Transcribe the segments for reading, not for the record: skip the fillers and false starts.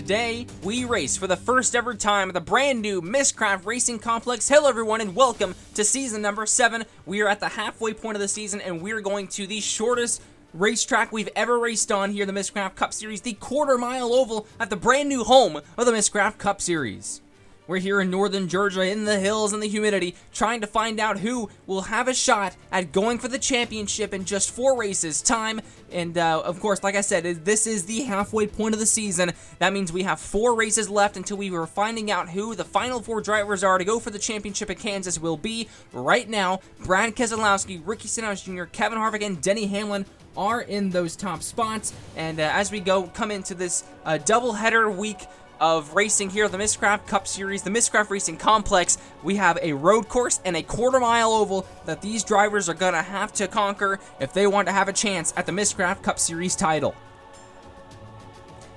today we race for the first ever time at the brand new Miscraft Racing Complex. Hello everyone and welcome to season number 7. We are at the halfway point of the season and we're going to the shortest racetrack we've ever raced on here, the Miscraft Cup Series, the quarter-mile oval at the brand new home of the Miscraft Cup Series. We're here in northern Georgia, in the hills and the humidity, trying to find out who will have a shot at going for the championship in just 4 races time. And, of course, like I said, this is the halfway point of the season. That means we have 4 races left until we were finding out who the final 4 drivers are to go for the championship at Kansas will be. Right now, Brad Keselowski, Ricky Stenhouse Jr., Kevin Harvick, and Denny Hamlin are in those top spots. And as we come into this doubleheader week of racing here at the Miscraft Cup Series, the Miscraft Racing Complex, we have a road course and a quarter-mile oval that these drivers are going to have to conquer if they want to have a chance at the Miscraft Cup Series title.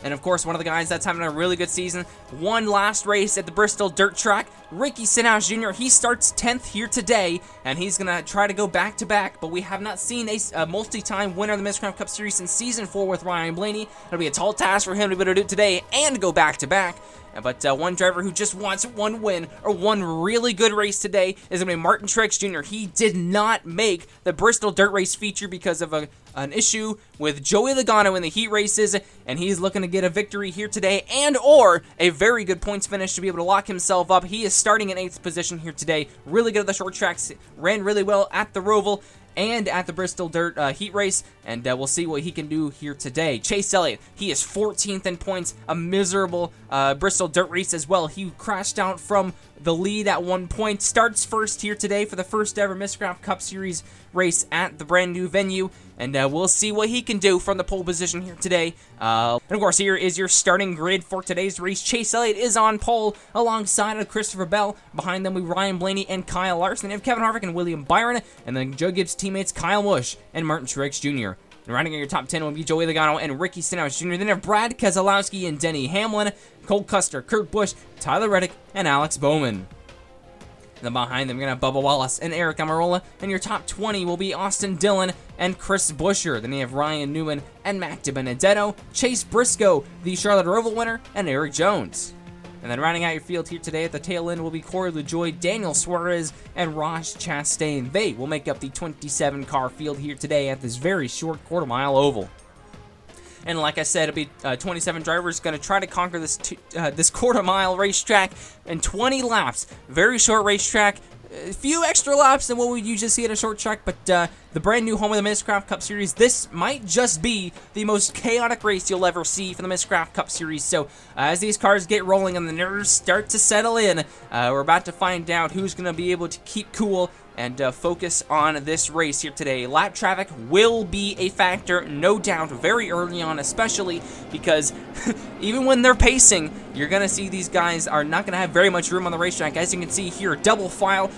And of course, one of the guys that's having a really good season, won last race at the Bristol Dirt Track, Ricky Stenhouse Jr. He starts 10th here today, and he's going to try to go back-to-back, but we have not seen a multi-time winner of the Miscraft Cup Series since Season 4 with Ryan Blaney. It'll be a tall task for him to be able to do it today and go back-to-back. But one driver who just wants one win or one really good race today is going to be Martin Truex Jr. He did not make the Bristol Dirt Race feature because of an issue with Joey Logano in the heat races, and he's looking to get a victory here today and or a very good points finish to be able to lock himself up. He is starting in 8th position here today. Really good at the short tracks, ran really well at the Roval and at the Bristol Dirt heat race, and we'll see what he can do here today. Chase Elliott, he is 14th in points, a miserable Bristol Dirt race as well. He crashed out from the lead at one point, starts first here today for the first ever Miscraft Cup Series race at the brand new venue, and we'll see what he can do from the pole position here today. And of course, here is your starting grid for today's race. Chase Elliott is on pole alongside of Christopher Bell. Behind them, we Ryan Blaney and Kyle Larson. They have Kevin Harvick and William Byron, and then Joe Gibbs' teammates Kyle Busch and Martin Truex Jr. And rounding out your top 10 will be Joey Logano and Ricky Stenhouse Jr. Then have Brad Keselowski and Denny Hamlin, Cole Custer, Kurt Busch, Tyler Reddick, and Alex Bowman. And then behind them, you're going to have Bubba Wallace and Eric Almirola. And your top 20 will be Austin Dillon and Chris Buescher. Then you have Ryan Newman and Mac DiBenedetto, Chase Briscoe, the Charlotte Roval winner, and Eric Jones. And then rounding out your field here today at the tail end will be Corey LaJoie, Daniel Suarez, and Ross Chastain. They will make up the 27-car field here today at this very short quarter-mile oval. And like I said, it'll be 27 drivers going to try to conquer this quarter-mile racetrack in 20 laps. Very short racetrack. A few extra laps than what we usually see at a short track, but the brand new home of the Miscraft Cup Series, this might just be the most chaotic race you'll ever see for the Miscraft Cup Series. So as these cars get rolling and the nerves start to settle in, we're about to find out who's going to be able to keep cool and focus on this race here today. Lap traffic will be a factor, no doubt, very early on, especially because even when they're pacing, you're going to see these guys are not going to have very much room on the racetrack. As you can see here, double file,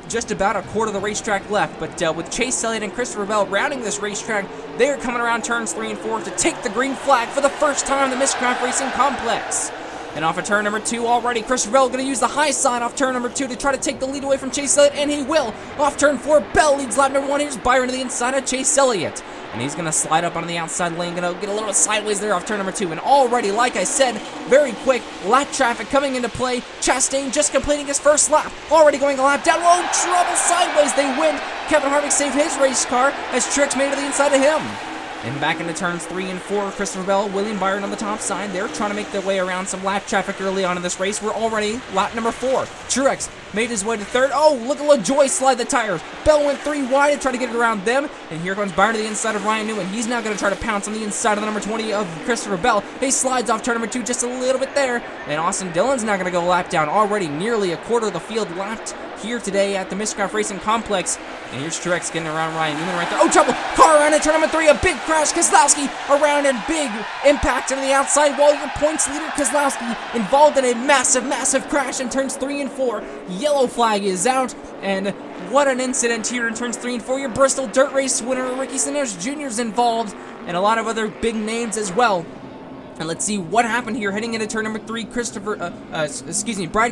just about a quarter of the racetrack left. But with Chase Elliott and Christopher Bell rounding this racetrack, they are coming around turns 3 and 4 to take the green flag for the first time in the Miscraft Racing Complex. And off of turn number 2 already, Christopher Bell going to use the high side off turn number 2 to try to take the lead away from Chase Elliott, and he will. Off turn 4, Bell leads lap number 1. Here's Byron to the inside of Chase Elliott. And he's going to slide up on the outside lane, going to get a little bit sideways there off turn number 2. And already, like I said, very quick lap traffic coming into play. Chastain just completing his first lap, already going a lap down. Oh, trouble sideways, they win. Kevin Harvick saved his race car as Truex made it to the inside of him. And back into turns 3 and 4, Christopher Bell, William Byron on the top side. They're trying to make their way around some lap traffic early on in this race. We're already lap number 4. Truex made his way to 3rd. Oh, look at LaJoie slide the tires. Bell went 3 wide to try to get it around them. And here comes Byron to the inside of Ryan Newman. He's now going to try to pounce on the inside of the number 20 of Christopher Bell. He slides off turn number 2 just a little bit there. And Austin Dillon's now going to go lap down. Already nearly a quarter of the field lapped here today at the Miscraft Racing Complex. And here's Truex getting around Ryan Newman right there. Oh, trouble! Car around in turn number 3, a big crash. Keselowski around and big impact on the outside, while your points leader Keselowski involved in a massive, massive crash in turns 3 and 4. Yellow flag is out, and what an incident here in turns 3 and 4. Your Bristol Dirt Race winner Ricky Stenhouse Jr. is involved, and a lot of other big names as well. And let's see what happened here. Heading into turn number 3, Brad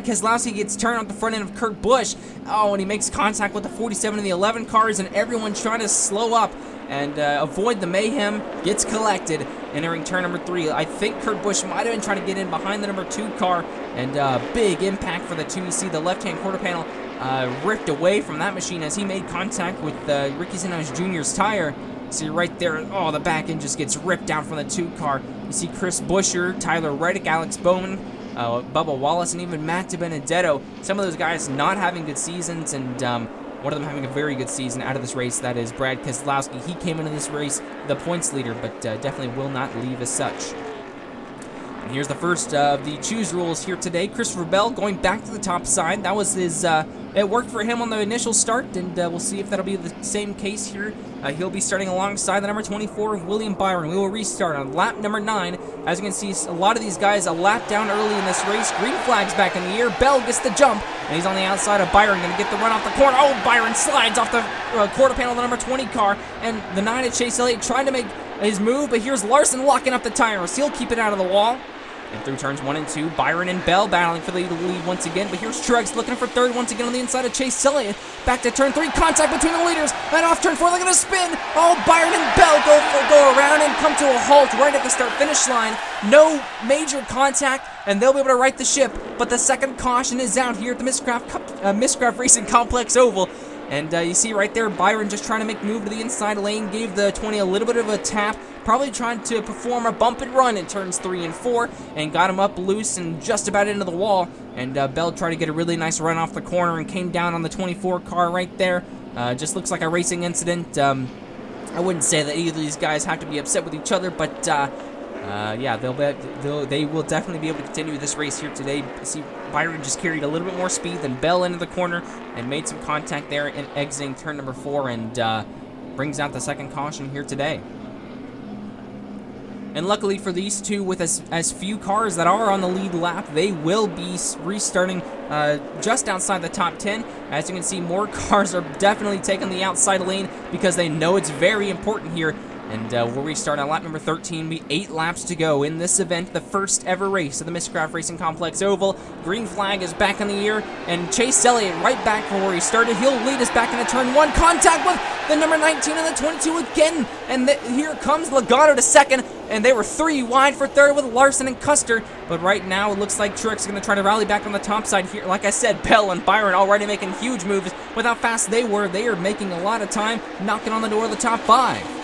Keselowski gets turned on the front end of Kurt Busch. Oh, and he makes contact with the 47 and the 11 cars, and everyone's trying to slow up and avoid the mayhem. Gets collected. entering turn number 3. I think Kurt Busch might have been trying to get in behind the number 2 car, and big impact for the 2. You see the left-hand quarter panel ripped away from that machine as he made contact with Ricky Stenhouse Jr.'s tire. See right there, oh, the back end just gets ripped out from the 2 car. You see Chris Buescher, Tyler Reddick, Alex Bowman, Bubba Wallace, and even Matt DiBenedetto. Some of those guys not having good seasons, and one of them having a very good season out of this race. That is Brad Keselowski. He came into this race the points leader, but definitely will not leave as such. And here's the first of the choose rules here today. Christopher Bell going back to the top side. That was his, it worked for him on the initial start, and we'll see if that'll be the same case here. He'll be starting alongside the number 24 of William Byron. We will restart on lap number 9. As you can see, a lot of these guys a lap down early in this race. Green flag's back in the air. Bell gets the jump, and he's on the outside of Byron. Going to get the run off the corner. Oh, Byron slides off the quarter panel of the number 20 car, and the 9 of Chase Elliott trying to make his move, but here's Larson locking up the tires. He'll keep it out of the wall. And through turns 1 and 2, Byron and Bell battling for the lead once again. But here's Truex looking for third once again on the inside of Chase Elliott. Back to turn 3, contact between the leaders. And off turn 4, they're going to spin. Oh, Byron and Bell go around and come to a halt right at the start-finish line. No major contact, and they'll be able to right the ship. But the second caution is out here at the Miscraft Racing Complex Oval. And you see right there, Byron just trying to make a move to the inside lane, gave the 20 a little bit of a tap, probably trying to perform a bump and run in turns 3 and 4, and got him up loose and just about into the wall. And Bell tried to get a really nice run off the corner and came down on the 24 car right there. Just looks like a racing incident. I wouldn't say that either of these guys have to be upset with each other, but yeah, they will definitely be able to continue this race here today. See, Byron just carried a little bit more speed than Bell into the corner and made some contact there in exiting turn number 4, and brings out the second caution here today. And luckily for these two, with as few cars that are on the lead lap, they will be restarting just outside the top 10. As you can see, more cars are definitely taking the outside lane because they know it's very important here. And we'll restart on lap number 13. Be 8 laps to go in this event, the first ever race of the Miscraft Racing Complex Oval. Green flag is back in the air, and Chase Elliott right back from where he started. He'll lead us back into turn 1. Contact with the number 19 and the 22 again. And here comes Logano to second, and they were 3 wide for third with Larson and Custer. But right now, it looks like Truex is going to try to rally back on the top side here. Like I said, Bell and Byron already making huge moves with how fast they were. They are making a lot of time, knocking on the door of the top 5.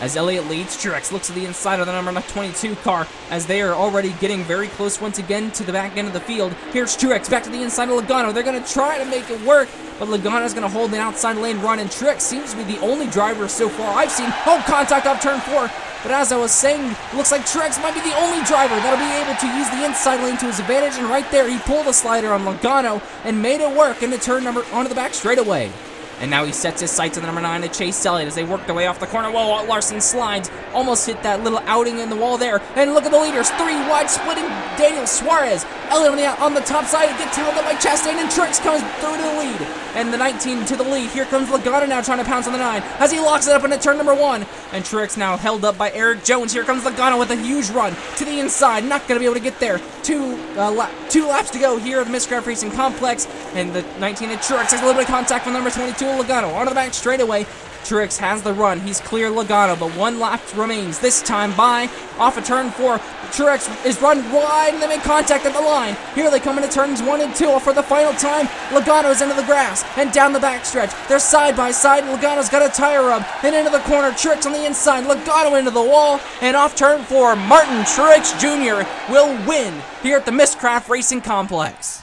As Elliott leads, Truex looks to the inside of the number 22 car as they are already getting very close once again to the back end of the field. Here's Truex back to the inside of Logano. They're going to try to make it work, but Logano's going to hold an outside lane run, and Truex seems to be the only driver so far I've seen. Oh, contact off turn 4. But as I was saying, it looks like Truex might be the only driver that'll be able to use the inside lane to his advantage, and right there he pulled a slider on Logano and made it work into turn number onto the back straightaway. And now he sets his sights on the number 9 to Chase Elliott as they work their way off the corner. Whoa, Larson slides, almost hit that little outing in the wall there. And look at the leaders, 3 wide splitting Daniel Suarez. Elliott on the top side, it gets held up by Chastain, and Truex comes through to the lead. And the 19 to the lead. Here comes Logano now trying to pounce on the 9 as he locks it up into turn number 1. And Truex now held up by Eric Jones. Here comes Logano with a huge run to the inside. Not going to be able to get there. 2 laps to go here at the Miscraft Racing Complex. And the 19 of Truex has a little bit of contact from number 22 Logano. Onto the back straightaway. Truex has the run. He's clear Logano, but 1 lap remains. This time by off of turn 4. Truex is run wide, and they make contact at the line. Here they come into turns 1 and 2 for the final time. Logano's into the grass and down the backstretch. They're side by side. Logano's got a tire rub. Then into the corner. Truex on the inside. Logano into the wall. And off turn 4, Martin Truex Jr. will win here at the Miscraft Racing Complex.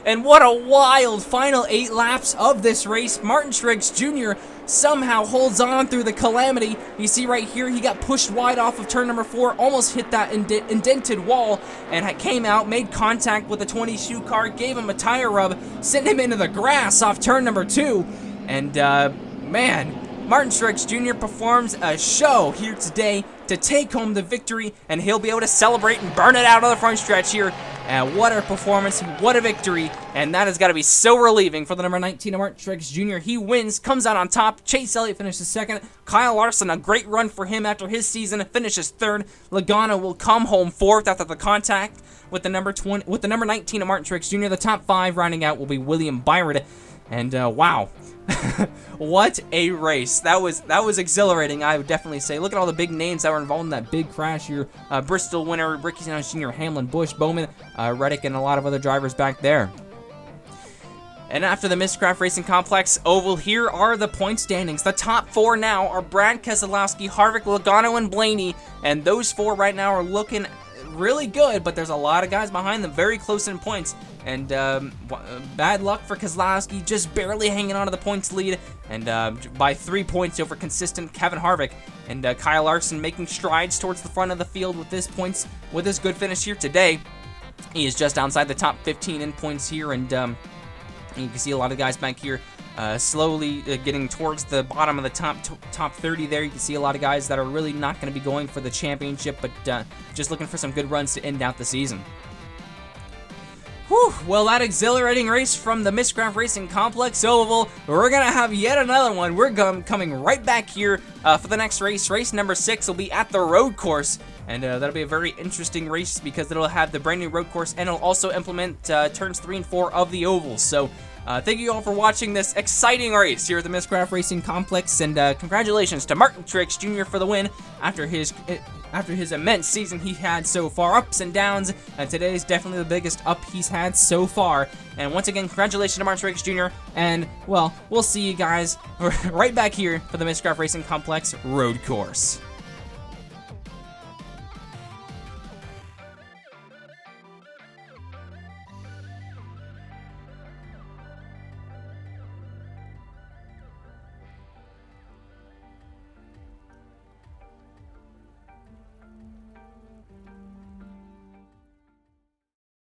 And what a wild final 8 laps of this race. Martin Truex Jr. somehow holds on through the calamity. You see right here, he got pushed wide off of turn number 4, almost hit that indented wall, and came out, made contact with the 22 car, gave him a tire rub, sent him into the grass off turn number 2. And, man, Martin Truex Jr. performs a show here today to take home the victory, and he'll be able to celebrate and burn it out on the front stretch here. What a performance, what a victory, and that has got to be so relieving for the number 19 of Martin Truex Jr. He wins, comes out on top. Chase Elliott finishes second. Kyle Larson, a great run for him after his season, finishes third. Logano will come home fourth after the contact with the number 19 of Martin Truex Jr. The top 5 rounding out will be William Byron. And wow. What a race. That was exhilarating, I would definitely say. Look at all the big names that were involved in that big crash here. Bristol winner, Ricky Stenhouse Jr., Hamlin, Busch, Bowman, Reddick, and a lot of other drivers back there. And after the Miscraft Racing Complex Oval, here are the point standings. The top 4 now are Brad Keselowski, Harvick, Logano, and Blaney. And those 4 right now are looking really good, but there's a lot of guys behind them, very close in points. And bad luck for Keselowski, just barely hanging on to the points lead, and by 3 points over consistent Kevin Harvick. And Kyle Larson making strides towards the front of the field with this good finish here today. He is just outside the top 15 in points here, and you can see a lot of guys back here slowly getting towards the bottom of the top 30 there. You can see a lot of guys that are really not going to be going for the championship, but just looking for some good runs to end out the season. Whew, well, that exhilarating race from the Miscraft Racing Complex Oval, we're going to have yet another one. We're coming right back here for the next race. Race number 6 will be at the road course, and that'll be a very interesting race because it'll have the brand new road course, and it'll also implement turns 3 and 4 of the oval. So thank you all for watching this exciting race here at the Miscraft Racing Complex, and congratulations to Martin Truex Jr. for the win after his immense season he had so far, ups and downs, and today is definitely the biggest up he's had so far. And once again, congratulations to Martin Truex Jr., and, well, we'll see you guys right back here for the Miscraft Racing Complex road course.